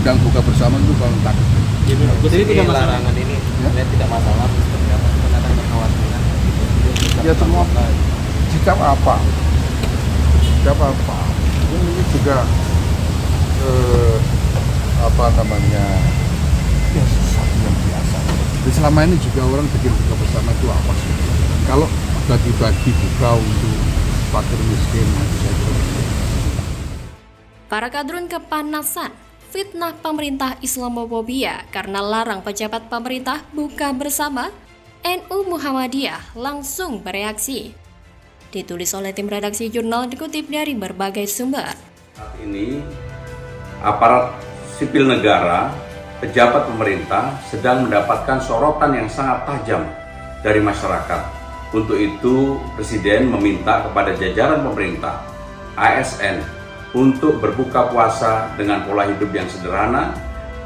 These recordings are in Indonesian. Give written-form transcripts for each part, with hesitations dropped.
sedang buka bersama itu kalau takut. Jadi tidak masalah. Larangan ini Ya. tidak masalah seperti apa? Kan ada kekhawatiran. Ya semua sikap apa? Sikap apa? Ini juga apa namanya? Ya sesuatu yang biasa. Jadi selama ini juga orang bikin buka bersama itu apa sih? Kalau bagi-bagi buka untuk fakir miskin, itu saya kira. Para kadrun kepanasan, fitnah pemerintah Islamofobia karena larang pejabat pemerintah buka bersama, NU Muhammadiyah langsung bereaksi. Ditulis oleh tim redaksi jurnal dikutip dari berbagai sumber. Saat ini, aparat sipil negara, pejabat pemerintah sedang mendapatkan sorotan yang sangat tajam dari masyarakat. Untuk itu, Presiden meminta kepada jajaran pemerintah, ASN, untuk berbuka puasa dengan pola hidup yang sederhana,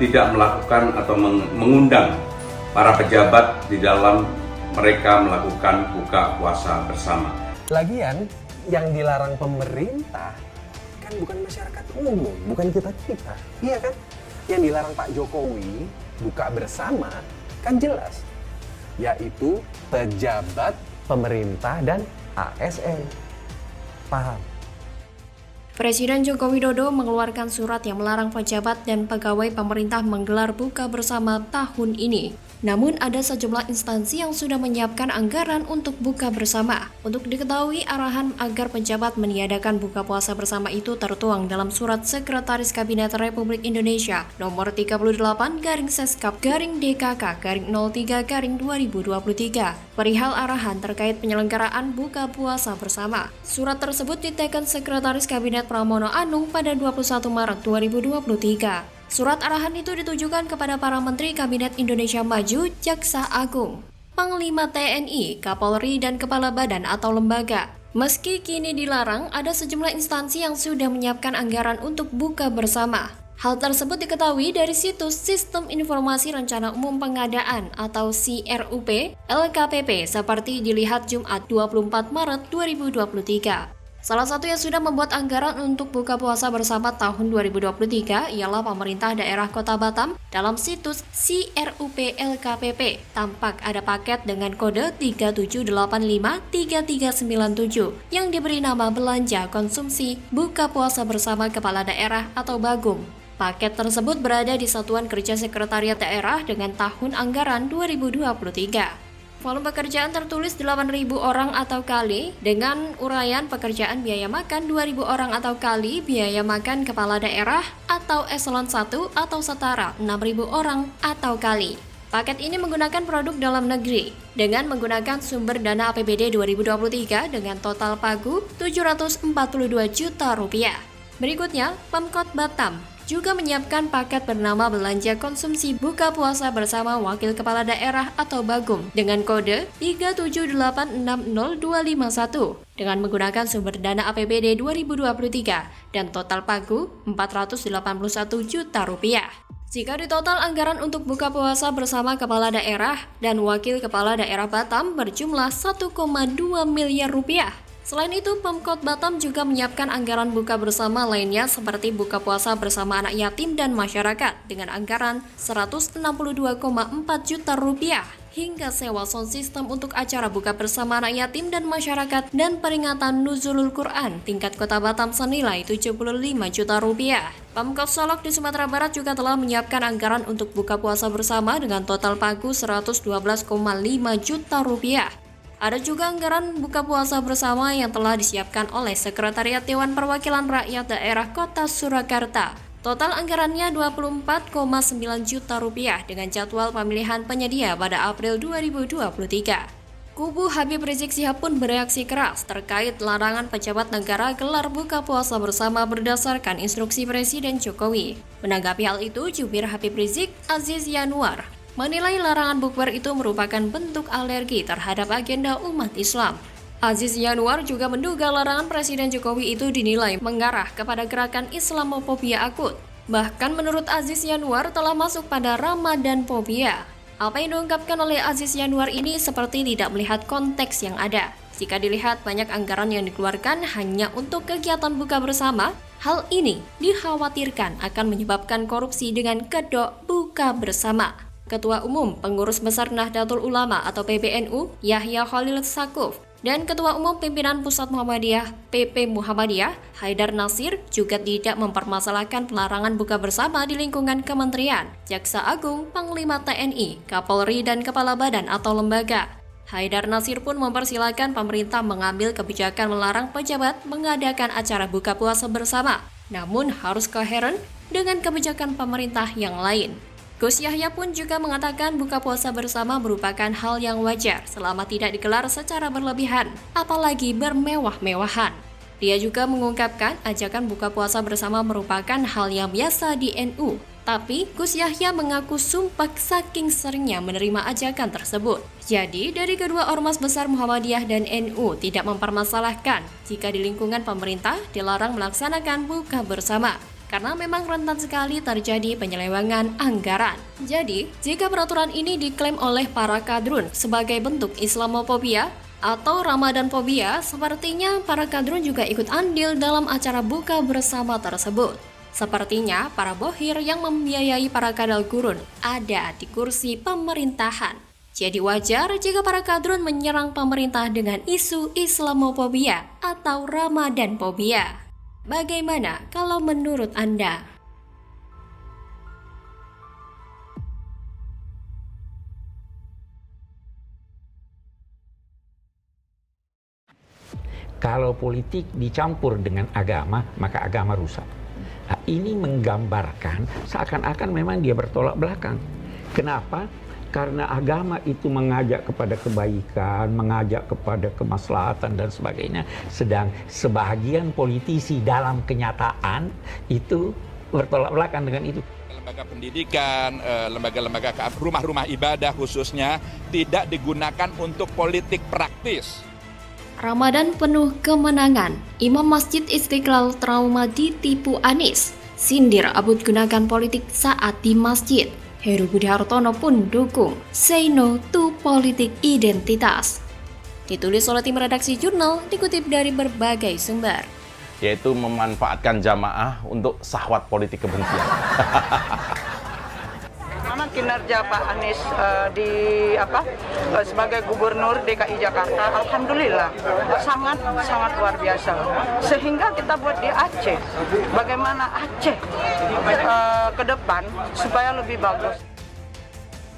tidak melakukan atau mengundang para pejabat di dalam mereka melakukan buka puasa bersama. Lagian yang dilarang pemerintah kan bukan masyarakat umum, bukan kita-kita. Iya kan? Yang dilarang Pak Jokowi buka bersama kan jelas, yaitu pejabat pemerintah dan ASN. Paham? Presiden Joko Widodo mengeluarkan surat yang melarang pejabat dan pegawai pemerintah menggelar buka bersama tahun ini. Namun ada sejumlah instansi yang sudah menyiapkan anggaran untuk buka bersama. Untuk diketahui, arahan agar pejabat meniadakan buka puasa bersama itu tertuang dalam surat Sekretaris Kabinet Republik Indonesia nomor 38-Seskap-DKK-03-2023 perihal arahan terkait penyelenggaraan buka puasa bersama. Surat tersebut diteken Sekretaris Kabinet Pramono Anung pada 21 Maret 2023. Surat arahan itu ditujukan kepada para Menteri Kabinet Indonesia Maju, Jaksa Agung, Panglima TNI, Kapolri, dan Kepala Badan atau Lembaga. Meski kini dilarang, ada sejumlah instansi yang sudah menyiapkan anggaran untuk buka bersama. Hal tersebut diketahui dari situs Sistem Informasi Rencana Umum Pengadaan atau CRUP LKPP seperti dilihat Jumat 24 Maret 2023. Salah satu yang sudah membuat anggaran untuk buka puasa bersama tahun 2023 ialah pemerintah daerah Kota Batam. Dalam situs CRUP LKPP, tampak ada paket dengan kode 37853397 yang diberi nama belanja konsumsi buka puasa bersama kepala daerah atau Bagum. Paket tersebut berada di Satuan Kerja Sekretariat Daerah dengan tahun anggaran 2023. Volume pekerjaan tertulis 8.000 orang atau kali dengan uraian pekerjaan biaya makan 2.000 orang atau kali biaya makan kepala daerah atau eselon 1 atau setara 6.000 orang atau kali. Paket ini menggunakan produk dalam negeri dengan menggunakan sumber dana APBD 2023 dengan total pagu 742 juta rupiah. Berikutnya, Pemkot Batam juga menyiapkan paket bernama belanja konsumsi buka puasa bersama wakil kepala daerah atau Bagum dengan kode 378600251 dengan menggunakan sumber dana APBD 2023 dan total pagu 481 juta rupiah. Jika ditotal anggaran untuk buka puasa bersama kepala daerah dan wakil kepala daerah Batam berjumlah 1,2 miliar rupiah. Selain itu, Pemkot Batam juga menyiapkan anggaran buka bersama lainnya seperti buka puasa bersama anak yatim dan masyarakat dengan anggaran 162,4 juta rupiah hingga sewa sound system untuk acara buka bersama anak yatim dan masyarakat dan peringatan Nuzulul Quran tingkat Kota Batam senilai 75 juta rupiah. Pemkot Solok di Sumatera Barat juga telah menyiapkan anggaran untuk buka puasa bersama dengan total pagu 112,5 juta rupiah. Ada juga anggaran buka puasa bersama yang telah disiapkan oleh Sekretariat Dewan Perwakilan Rakyat Daerah Kota Surakarta. Total anggarannya 24,9 juta rupiah dengan jadwal pemilihan penyedia pada April 2023. Kubu Habib Rizik Syihab pun bereaksi keras terkait larangan pejabat negara gelar buka puasa bersama berdasarkan instruksi Presiden Jokowi. Menanggapi hal itu, jubir Habib Rizik, Aziz Yanuar, menilai larangan bukber itu merupakan bentuk alergi terhadap agenda umat Islam. Aziz Yanuar juga menduga larangan Presiden Jokowi itu dinilai mengarah kepada gerakan Islamofobia akut. Bahkan menurut Aziz Yanuar telah masuk pada Ramadan fobia. Apa yang diungkapkan oleh Aziz Yanuar ini seperti tidak melihat konteks yang ada. Jika dilihat banyak anggaran yang dikeluarkan hanya untuk kegiatan buka bersama, hal ini dikhawatirkan akan menyebabkan korupsi dengan kedok buka bersama. Ketua Umum Pengurus Besar Nahdlatul Ulama atau PBNU, Yahya Khalil Stakuf, dan Ketua Umum Pimpinan Pusat Muhammadiyah PP Muhammadiyah, Haidar Nasir, juga tidak mempermasalahkan pelarangan buka bersama di lingkungan kementerian, Jaksa Agung, Panglima TNI, Kapolri, dan Kepala Badan atau lembaga. Haidar Nasir pun mempersilahkan pemerintah mengambil kebijakan melarang pejabat mengadakan acara buka puasa bersama, namun harus koheren dengan kebijakan pemerintah yang lain. Gus Yahya pun juga mengatakan buka puasa bersama merupakan hal yang wajar selama tidak digelar secara berlebihan, apalagi bermewah-mewahan. Dia juga mengungkapkan ajakan buka puasa bersama merupakan hal yang biasa di NU. Tapi Gus Yahya mengaku sumpah saking seringnya menerima ajakan tersebut. Jadi dari kedua ormas besar Muhammadiyah dan NU tidak mempermasalahkan jika di lingkungan pemerintah dilarang melaksanakan buka bersama. Karena memang rentan sekali terjadi penyelewengan anggaran. Jadi, jika peraturan ini diklaim oleh para kadrun sebagai bentuk Islamofobia atau Ramadanfobia, sepertinya para kadrun juga ikut andil dalam acara buka bersama tersebut. Sepertinya para bohir yang membiayai para kadal gurun ada di kursi pemerintahan. Jadi wajar jika para kadrun menyerang pemerintah dengan isu Islamofobia atau Ramadanfobia. Bagaimana kalau menurut Anda? Kalau politik dicampur dengan agama, maka agama rusak. Nah, ini menggambarkan seakan-akan memang dia bertolak belakang. Kenapa? Karena agama itu mengajak kepada kebaikan, mengajak kepada kemaslahatan dan sebagainya. Sedang sebahagian politisi dalam kenyataan itu bertolak belakang dengan itu. Lembaga pendidikan, lembaga-lembaga rumah-rumah ibadah khususnya tidak digunakan untuk politik praktis. Ramadan penuh kemenangan, Imam Masjid Istiqlal trauma ditipu Anies, sindir abut gunakan politik saat di masjid. Heru Budi Hartono pun dukung, say no to politik identitas. Ditulis oleh tim redaksi jurnal, dikutip dari berbagai sumber. Yaitu memanfaatkan jamaah untuk syahwat politik kebencian. Bagaimana kinerja Pak Anies sebagai Gubernur DKI Jakarta? Alhamdulillah sangat luar biasa. Sehingga kita buat di Aceh, bagaimana Aceh ke depan supaya lebih bagus.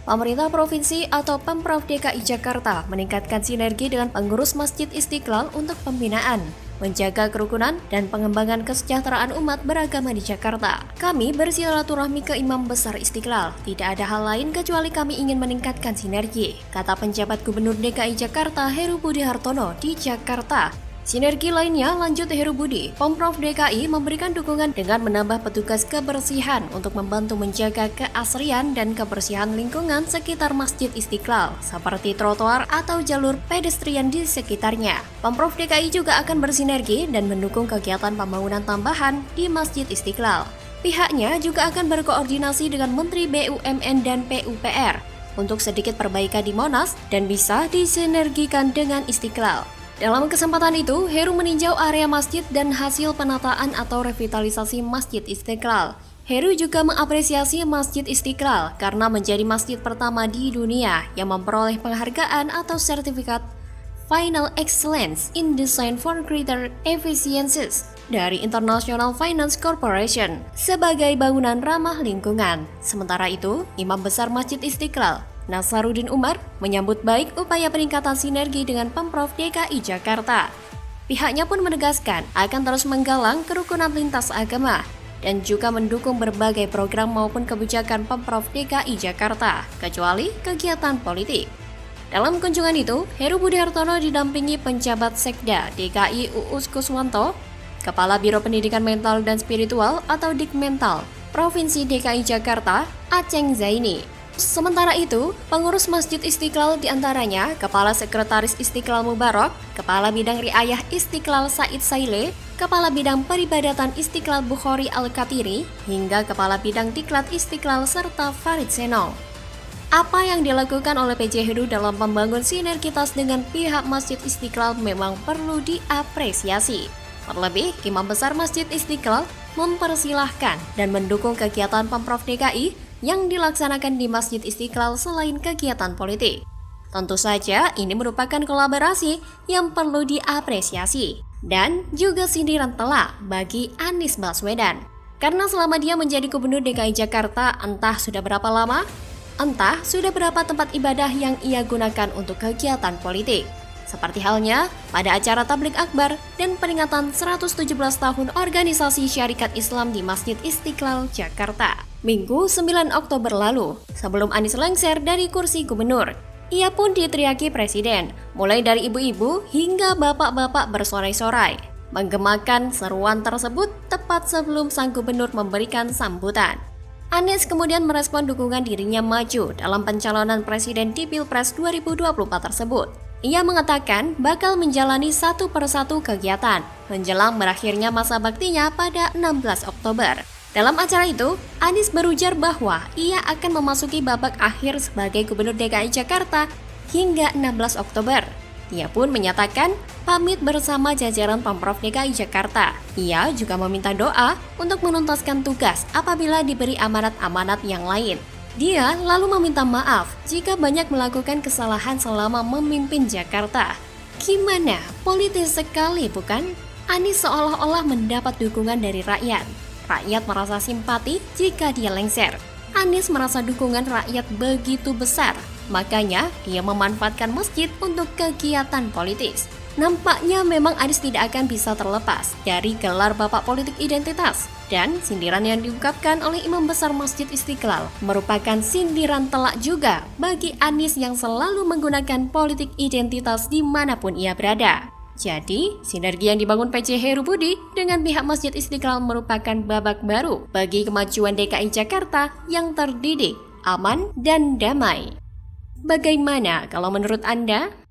Pemerintah Provinsi atau Pemprov DKI Jakarta meningkatkan sinergi dengan pengurus Masjid Istiqlal untuk pembinaan, menjaga kerukunan, dan pengembangan kesejahteraan umat beragama di Jakarta. Kami bersilaturahmi ke Imam Besar Istiqlal. Tidak ada hal lain kecuali kami ingin meningkatkan sinergi, kata penjabat Gubernur DKI Jakarta Heru Budi Hartono di Jakarta. Sinergi lainnya, lanjut Heru Budi, Pemprov DKI memberikan dukungan dengan menambah petugas kebersihan untuk membantu menjaga keasrian dan kebersihan lingkungan sekitar Masjid Istiqlal, seperti trotoar atau jalur pedestrian di sekitarnya. Pemprov DKI juga akan bersinergi dan mendukung kegiatan pembangunan tambahan di Masjid Istiqlal. Pihaknya juga akan berkoordinasi dengan Menteri BUMN dan PUPR untuk sedikit perbaikan di Monas dan bisa disinergikan dengan Istiqlal. Dalam kesempatan itu, Heru meninjau area masjid dan hasil penataan atau revitalisasi Masjid Istiqlal. Heru juga mengapresiasi Masjid Istiqlal karena menjadi masjid pertama di dunia yang memperoleh penghargaan atau sertifikat Final Excellence in Design for Greater Efficiencies dari International Finance Corporation sebagai bangunan ramah lingkungan. Sementara itu, Imam Besar Masjid Istiqlal Nasaruddin Umar menyambut baik upaya peningkatan sinergi dengan Pemprov DKI Jakarta. Pihaknya pun menegaskan akan terus menggalang kerukunan lintas agama dan juga mendukung berbagai program maupun kebijakan Pemprov DKI Jakarta, kecuali kegiatan politik. Dalam kunjungan itu, Heru Budi Hartono didampingi penjabat Sekda DKI Uus Kuswanto, Kepala Biro Pendidikan Mental dan Spiritual atau Dikmental Provinsi DKI Jakarta, Aceng Zaini. Sementara itu, pengurus Masjid Istiqlal diantaranya Kepala Sekretaris Istiqlal Mubarak, Kepala Bidang Riayah Istiqlal Said Saile, Kepala Bidang Peribadatan Istiqlal Bukhari Al-Katiri, hingga Kepala Bidang Diklat Istiqlal serta Farid Seno. Apa yang dilakukan oleh PJ Heru dalam membangun sinergitas dengan pihak Masjid Istiqlal memang perlu diapresiasi. Terlebih, Imam Besar Masjid Istiqlal mempersilahkan dan mendukung kegiatan Pemprov DKI yang dilaksanakan di Masjid Istiqlal selain kegiatan politik. Tentu saja ini merupakan kolaborasi yang perlu diapresiasi dan juga sindiran telak bagi Anies Baswedan. Karena selama dia menjadi Gubernur DKI Jakarta entah sudah berapa lama, entah sudah berapa tempat ibadah yang ia gunakan untuk kegiatan politik. Seperti halnya pada acara tablik akbar dan peringatan 117 tahun Organisasi Syarikat Islam di Masjid Istiqlal, Jakarta, Minggu 9 Oktober lalu, sebelum Anies lengser dari kursi gubernur. Ia pun diteriaki presiden, mulai dari ibu-ibu hingga bapak-bapak bersorai-sorai, menggemakan seruan tersebut tepat sebelum sang gubernur memberikan sambutan. Anies kemudian merespon dukungan dirinya maju dalam pencalonan presiden di Pilpres 2024 tersebut. Ia mengatakan bakal menjalani satu persatu kegiatan menjelang berakhirnya masa baktinya pada 16 Oktober. Dalam acara itu, Anies berujar bahwa ia akan memasuki babak akhir sebagai Gubernur DKI Jakarta hingga 16 Oktober. Ia pun menyatakan pamit bersama jajaran Pemprov DKI Jakarta. Ia juga meminta doa untuk menuntaskan tugas apabila diberi amanat-amanat yang lain. Dia lalu meminta maaf jika banyak melakukan kesalahan selama memimpin Jakarta. Gimana? Politis sekali, bukan? Anies seolah-olah mendapat dukungan dari rakyat. Rakyat merasa simpati jika dia lengser. Anies merasa dukungan rakyat begitu besar. Makanya, dia memanfaatkan masjid untuk kegiatan politis. Nampaknya memang Anies tidak akan bisa terlepas dari gelar Bapak Politik Identitas. Dan sindiran yang diungkapkan oleh Imam Besar Masjid Istiqlal merupakan sindiran telak juga bagi Anies yang selalu menggunakan politik identitas dimanapun ia berada. Jadi, sinergi yang dibangun PJ Heru Budi dengan pihak Masjid Istiqlal merupakan babak baru bagi kemajuan DKI Jakarta yang terdidik, aman, dan damai. Bagaimana kalau menurut Anda?